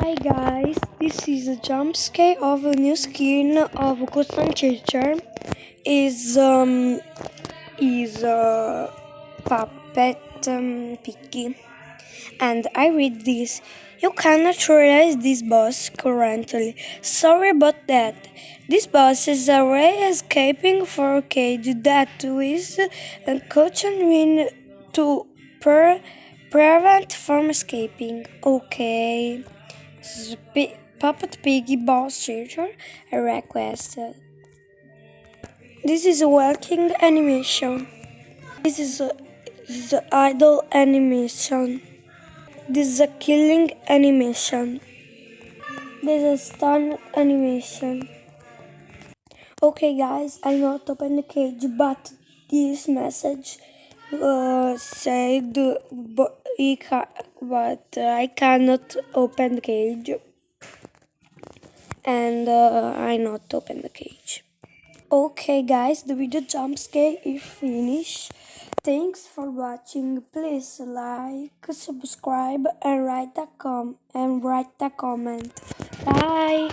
Hi guys, this is a jump scare of a new skin of custom teacher. Is puppet Piggy, and I read this. You cannot realize this boss currently. Sorry about that. This boss is already escaping for a cage that is cautioning to prevent from escaping. Okay. Puppet Piggy boss teacher a request. This is a walking animation. This is the idle animation. This is a killing animation. This is a stun animation. Okay guys, I not open the cage, but this message said but I cannot open the cage, and I not open the cage. Okay guys, the video jump scare is finished. Thanks for watching. Please like, subscribe and write a comment. Bye.